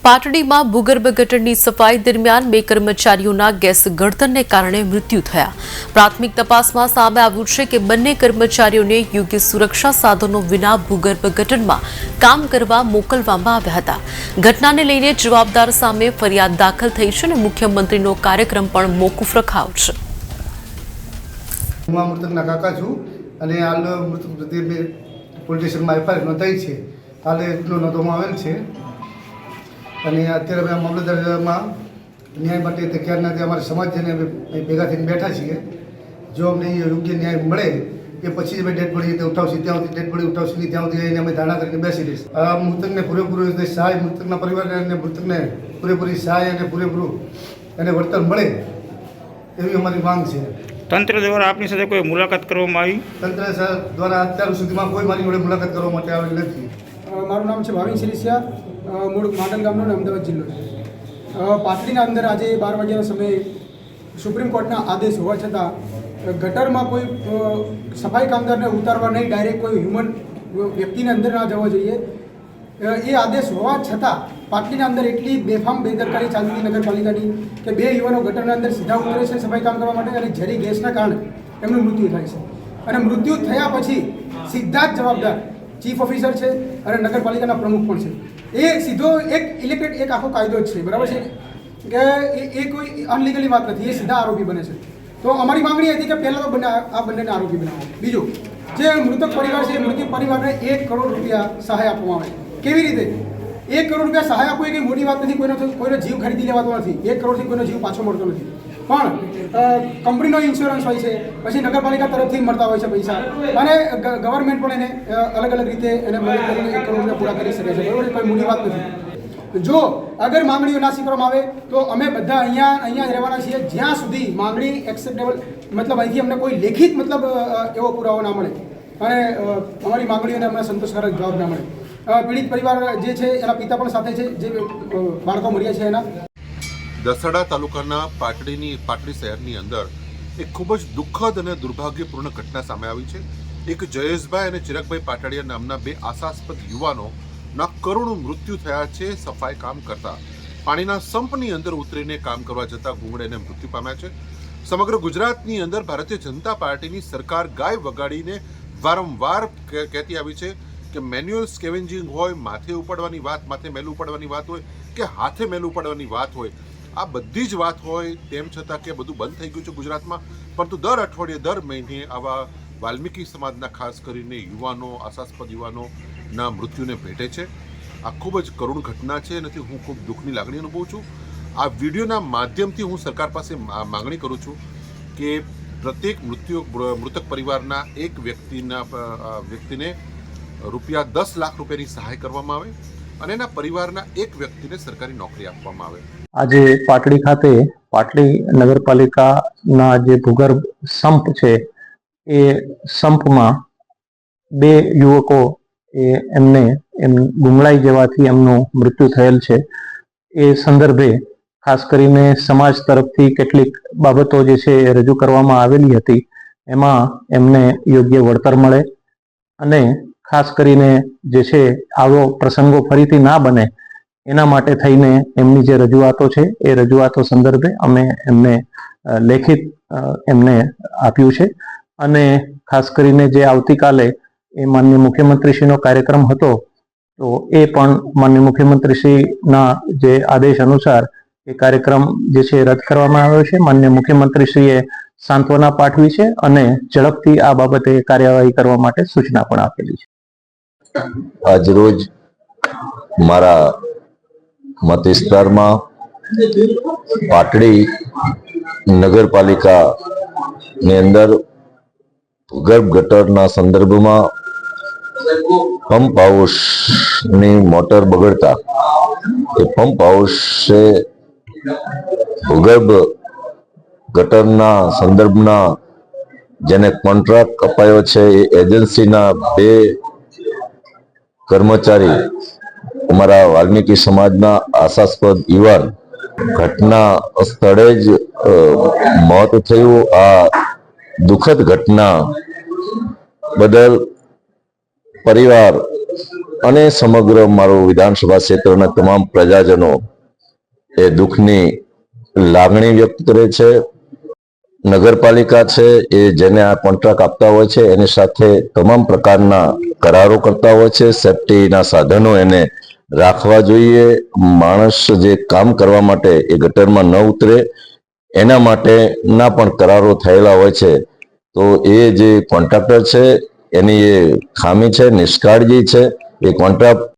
પાટડીમાં ભૂગર્ભ ગટરની સફાઈ દરમિયાન બે કર્મચારીઓના ગેસ ગળતરને કારણે મૃત્યુ થયા. પ્રાથમિક તપાસમાં સામે આવ્યું છે કે બંને કર્મચારીઓને યોગ્ય સુરક્ષા સાધનો વિના ભૂગર્ભ ગટરમાં કામ કરવા મોકલવામાં આવ્યા હતા. ઘટનાને લઈને જવાબદાર સામે ફરિયાદ દાખલ થઈ છે અને મુખ્યમંત્રીનો કાર્યક્રમ પણ મોકૂફ રખાયો છે. હું મૃતકના કાકા છું અને હાલ મૃતક પોલીસ સ્ટેશનમાં એફઆઈઆર નોંધાઈ છે. હાલ એટલો નોંધવામાં આવેલ છે અને અત્યારે અમે મામલતદારમાં ન્યાય માટે તૈયારના અમારા સમાજને અમે ભેગા થઈને બેઠા છીએ. જો અમને યોગ્ય ન્યાય મળે એ પછી અમે ડેડ બોડી ઉઠાવશું, ત્યાં સુધી ડેડ બોડી ઉઠાવશું નહીં ત્યાં સુધી અમે ધારણા કરીને બેસી રહીશું. આ મૃતકને પૂરેપૂરું સહાય, મૃતકના પરિવારને અને મૃતકને પૂરેપૂરી સહાય અને પૂરેપૂરું એને વળતર મળે એવી અમારી માંગ છે. તંત્ર દ્વારા આપની સાથે કોઈ મુલાકાત કરવામાં આવી? તંત્ર દ્વારા અત્યાર સુધીમાં કોઈ મારી જોડે મુલાકાત કરવા માટે આવેલ નથી. મારું નામ છે ભાવિન સિરિસિયા, મૂળ માંડલ ગામનો અને અમદાવાદ જિલ્લો છે. પાટડીના અંદર આજે 12 વાગ્યાના સમયે સુપ્રીમ કોર્ટના આદેશ હોવા છતાં ગટરમાં કોઈ સફાઈ કામદારને ઉતારવા નહીં, ડાયરેક્ટ કોઈ હ્યુમન વ્યક્તિને અંદર ના જવા જોઈએ એ આદેશ હોવા છતાં પાટડીના અંદર એટલી બેફામ બેદરકારી ચાલતી હતી નગરપાલિકાની કે બે યુવાનો ગટરના અંદર સીધા ઉતરે છે સફાઈ કામ કરવા માટે અને ઝેરી ગેસના કારણે એમનું મૃત્યુ થાય છે. અને મૃત્યુ થયા પછી સીધા જ જવાબદાર ચીફ ઓફિસર છે અને નગરપાલિકાના પ્રમુખ પણ છે. એ સીધો એક ઇલેક્ટેડ એક આખો કાયદો જ છે, બરાબર છે કે એ કોઈ અનલીગલી વાત નથી, એ સીધા આરોપી બને છે. તો અમારી માંગણી હતી કે પહેલાં તો આ બંનેને આરોપી બનાવો. બીજું, જે મૃતક પરિવાર છે એ મૃતક પરિવારને 1 કરોડ રૂપિયા સહાય આપવામાં આવે. કેવી રીતે 1 કરોડ રૂપિયા સહાય આપવું એ કંઈ મોટી વાત નથી, કોઈનો જીવ ખરીદી લેવાતો નથી. 1 કરોડથી કોઈનો જીવ પાછો મળતો નથી. પણ કંપનીનો ઇન્સ્યોરન્સ હોય છે, પછી નગરપાલિકા તરફથી મળતા હોય છે પૈસા, અને ગવર્મેન્ટ પણ એને અલગ અલગ રીતે એને મદદ કરીને 1 કરોડ રૂપિયા પૂરા કરી શકે છે. બરાબર, કોઈ મોટી વાત નથી. જો અગર માંગણીઓ ના સ્વીકારવામાં આવે તો અમે બધા અહીંયા જ રહેવાના છીએ જ્યાં સુધી માંગણી એક્સેપ્ટેબલ, મતલબ અહીંથી અમને કોઈ લેખિત મતલબ એવો પુરાવો ના મળે અને અમારી માંગણીઓને અમને સંતોષકારક જવાબ ના મળે. પીડિત પરિવાર જે છે એના પિતા પણ સાથે છે, જે બાળકો મળ્યા છે એના. દસાડા તાલુકાના પાટડી શહેરની અંદર એક ખૂબ જ દુઃખદ અને દુર્ભાગ્યપૂર્ણ ઘટના સામે આવી છે. એક જયેશભાઈ અને ચિરાગભાઈ પાટડિયા નામના બે આશાસ્પદ યુવાનોના કરુણ મૃત્યુ થયા છે. સફાઈ કામ કરતા પાણીના સંપની અંદર ઉતરીને કામ કરવા જતાં ગુંગળાઈને મૃત્યુ પામ્યા છે. સમગ્ર ગુજરાતની અંદર ભારતીય જનતા પાર્ટીની સરકાર ગાય વગાડીને વારંવાર કહેતી આવી છે કે મેન્યુઅલ સ્કેવેન્જિંગ હોય, માથે ઉપાડવાની વાત, માથે મેલું ઉપાડવાની વાત હોય કે હાથે મેલું ઉપાડવાની વાત હોય, આ બધી જ વાત હોય તેમ છતાં કે બધું બંધ થઈ ગયું છે ગુજરાતમાં. પરંતુ દર અઠવાડિયે, દર મહિને આવા વાલ્મીકી સમાજના ખાસ કરીને યુવાનો, આશાસ્પદ યુવાનોના મૃત્યુને ભેટે છે. આ ખૂબ જ કરુણ ઘટના છે અને હું ખૂબ દુઃખની લાગણી અનુભવું છું. આ વિડીયોના માધ્યમથી હું સરકાર પાસે માગણી કરું છું કે પ્રત્યેક મૃતક પરિવારના એક વ્યક્તિને રૂપિયા 10 લાખ રૂપિયાની સહાય કરવામાં આવે અને એના પરિવારના એક વ્યક્તિને સરકારી નોકરી આપવામાં આવે. આજે પાટડી ખાતે પાટડી નગરપાલિકાના જે ભૂગર્ભ સંપ છે એ સંપમાં બે યુવકો એમને ગુંગળાઈ જવાથી એમનું મૃત્યુ થયેલ છે. એ સંદર્ભે ખાસ કરીને સમાજ તરફથી કેટલીક બાબતો જે છે એ રજૂ કરવામાં આવેલી હતી. એમાં એમને યોગ્ય વળતર મળે અને ખાસ કરીને જે છે આવો પ્રસંગો ફરીથી ના બને એના માટે થઈને એમની જે રજૂઆતો છે એ રજૂઆતો સંદર્ભે અમે એમને લેખિત એમને આપ્યું છે. અને ખાસ કરીને જે આવતીકાલે એ માનનીય મુખ્યમંત્રીશ્રીનો કાર્યક્રમ હતો તો એ પણ માનનીય મુખ્યમંત્રીશ્રીના જે આદેશ અનુસાર એ કાર્યક્રમ જે છે રદ કરવામાં આવ્યો છે. માનનીય મુખ્યમંત્રીશ્રીએ સાંત્વના પાઠવી છે અને ઝડપથી આ બાબતે કાર્યવાહી કરવા માટે સૂચના પણ આપેલી છે. આજ રોજ મારા મત વિસ્તારમાં પાટડી નગરપાલિકાની અંદર ભૂગર્ભ ગટરના સંદર્ભમાં પંપ હાઉસની મોટર બગડતા એ પંપ હાઉસે ભૂગર્ભ ગટરના સંદર્ભના જેને કોન્ટ્રાક્ટ અપાયો છે એ એજન્સીના 2 કર્મચારી અમારા વાલ્મીકી સમાજના આશાસ્પદ યુવાન ઘટના સ્થળે જ મોત થયું. આ દુઃખદ ઘટના બદલ પરિવાર અને સમગ્ર મારું વિધાનસભા ક્ષેત્રના તમામ પ્રજાજનો એ દુઃખની લાગણી વ્યક્ત કરે છે. નગરપાલિકા છે એ જેને આ કોન્ટ્રાક્ટ આપતા હોય છે એની સાથે તમામ પ્રકારના કરારો કરતા હોય છે. સેફટીના સાધનો એને રાખવા જોઈએ. માણસ જે કામ કરવા માટે એ ગટરમાં ન ઉતરે એના માટેના પણ કરારો થયેલા હોય છે. તો એ જે કોન્ટ્રાક્ટર છે એની એ ખામી છે, નિષ્કાળજી છે. એ કોન્ટ્રાક્ટ